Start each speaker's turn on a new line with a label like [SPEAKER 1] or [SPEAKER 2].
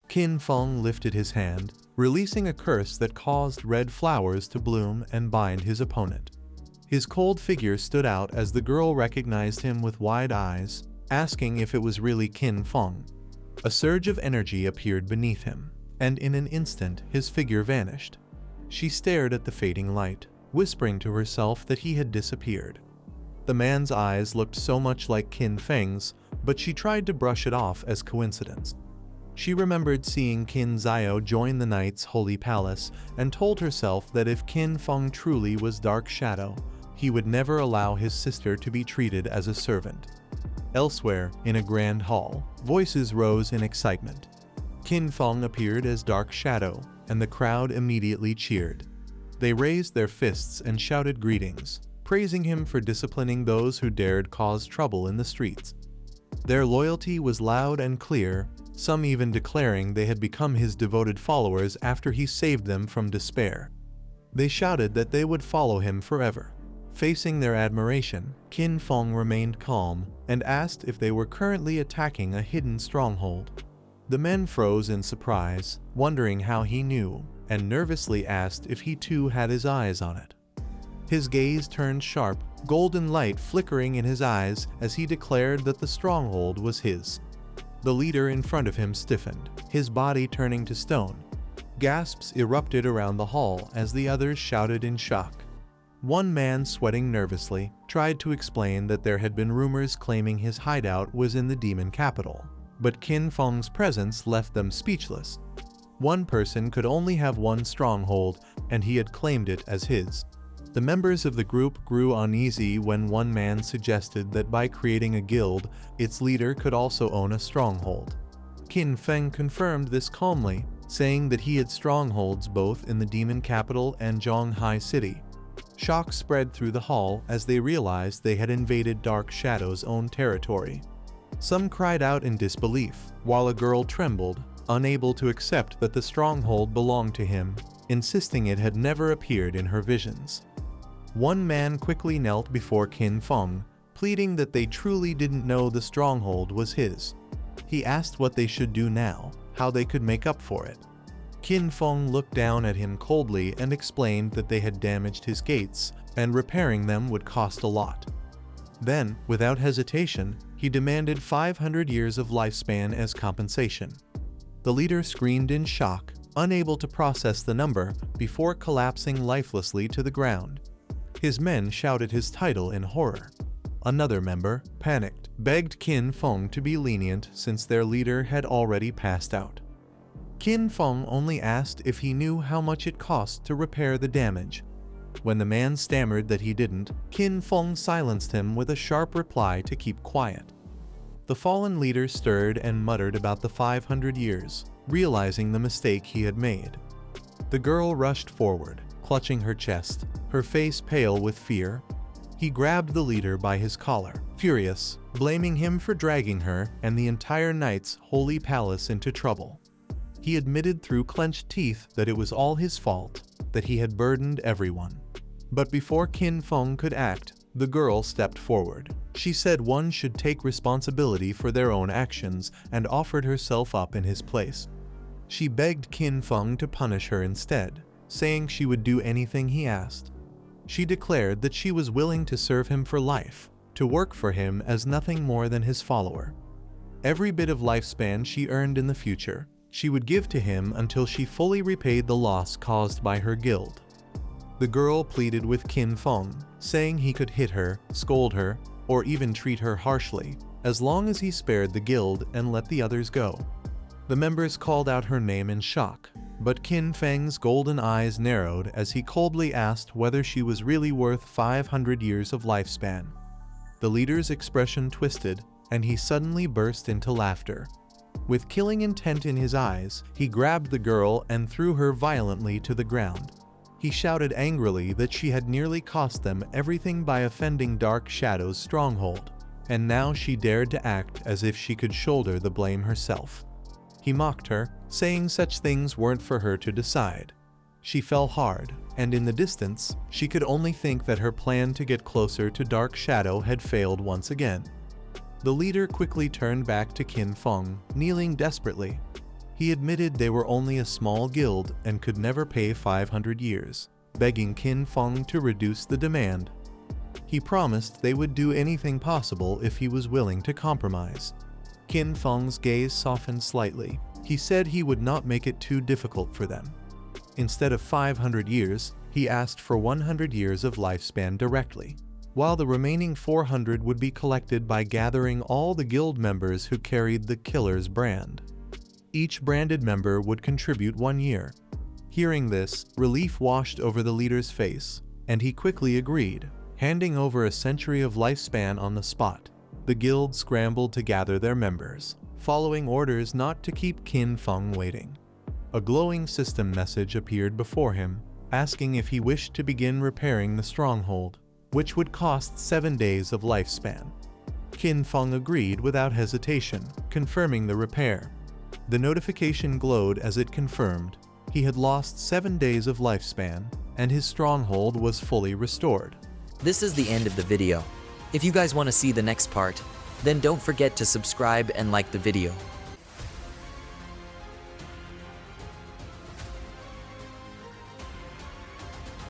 [SPEAKER 1] Qin Feng lifted his hand, releasing a curse that caused red flowers to bloom and bind his opponent. His cold figure stood out as the girl recognized him with wide eyes, asking if it was really Qin Feng. A surge of energy appeared beneath him, and in an instant his figure vanished. She stared at the fading light, whispering to herself that he had disappeared. The man's eyes looked so much like Qin Feng's, but she tried to brush it off as coincidence. She remembered seeing Qin Zhao join the Knight's holy palace and told herself that if Qin Feng truly was Dark Shadow, he would never allow his sister to be treated as a servant. Elsewhere, in a grand hall, voices rose in excitement. Qin Feng appeared as Dark Shadow, and the crowd immediately cheered. They raised their fists and shouted greetings, praising him for disciplining those who dared cause trouble in the streets. Their loyalty was loud and clear, some even declaring they had become his devoted followers after he saved them from despair. They shouted that they would follow him forever. Facing their admiration, Qin Feng remained calm and asked if they were currently attacking a hidden stronghold. The men froze in surprise, wondering how he knew, and nervously asked if he too had his eyes on it. His gaze turned sharp, golden light flickering in his eyes as he declared that the stronghold was his. The leader in front of him stiffened, his body turning to stone. Gasps erupted around the hall as the others shouted in shock. One man, sweating nervously, tried to explain that there had been rumors claiming his hideout was in the demon capital, but Qin Feng's presence left them speechless. One person could only have one stronghold, and he had claimed it as his. The members of the group grew uneasy when one man suggested that by creating a guild, its leader could also own a stronghold. Qin Feng confirmed this calmly, saying that he had strongholds both in the demon capital and Zhonghai City. Shock spread through the hall as they realized they had invaded Dark Shadow's own territory. Some cried out in disbelief, while a girl trembled, unable to accept that the stronghold belonged to him, insisting it had never appeared in her visions. One man quickly knelt before Qin Feng, pleading that they truly didn't know the stronghold was his. He asked what they should do now, how they could make up for it. Qin Feng looked down at him coldly and explained that they had damaged his gates, and repairing them would cost a lot. Then, without hesitation, he demanded 500 years of lifespan as compensation. The leader screamed in shock, unable to process the number, before collapsing lifelessly to the ground. His men shouted his title in horror. Another member, panicked, begged Qin Feng to be lenient since their leader had already passed out. Qin Feng only asked if he knew how much it cost to repair the damage. When the man stammered that he didn't, Qin Feng silenced him with a sharp reply to keep quiet. The fallen leader stirred and muttered about the 500 years, realizing the mistake he had made. The girl rushed forward, clutching her chest, her face pale with fear. He grabbed the leader by his collar, furious, blaming him for dragging her and the entire Knight's holy palace into trouble. He admitted through clenched teeth that it was all his fault, that he had burdened everyone. But before Qin Feng could act, the girl stepped forward. She said one should take responsibility for their own actions and offered herself up in his place. She begged Qin Feng to punish her instead, saying she would do anything he asked. She declared that she was willing to serve him for life, to work for him as nothing more than his follower. Every bit of lifespan she earned in the future, she would give to him until she fully repaid the loss caused by her guild. The girl pleaded with Qin Feng, saying he could hit her, scold her, or even treat her harshly, as long as he spared the guild and let the others go. The members called out her name in shock, but Qin Feng's golden eyes narrowed as he coldly asked whether she was really worth 500 years of lifespan. The leader's expression twisted, and he suddenly burst into laughter. With killing intent in his eyes, he grabbed the girl and threw her violently to the ground. He shouted angrily that she had nearly cost them everything by offending Dark Shadow's stronghold, and now she dared to act as if she could shoulder the blame herself. He mocked her, saying such things weren't for her to decide. She fell hard, and in the distance, she could only think that her plan to get closer to Dark Shadow had failed once again. The leader quickly turned back to Qin Feng, kneeling desperately. He admitted they were only a small guild and could never pay 500 years, begging Qin Feng to reduce the demand. He promised they would do anything possible if he was willing to compromise. Qin Feng's gaze softened slightly. He said he would not make it too difficult for them. Instead of 500 years, he asked for 100 years of lifespan directly, while the remaining 400 would be collected by gathering all the guild members who carried the killer's brand. Each branded member would contribute 1 year. Hearing this, relief washed over the leader's face, and he quickly agreed, handing over a century of lifespan on the spot. The guild scrambled to gather their members, following orders not to keep Qin Feng waiting. A glowing system message appeared before him, asking if he wished to begin repairing the stronghold, which would cost 7 days of lifespan. Qin Feng agreed without hesitation, confirming the repair. The notification glowed as it confirmed he had lost 7 days of lifespan, and his stronghold was fully restored.
[SPEAKER 2] This is the end of the video. If you guys want to see the next part, then don't forget to subscribe and like the video.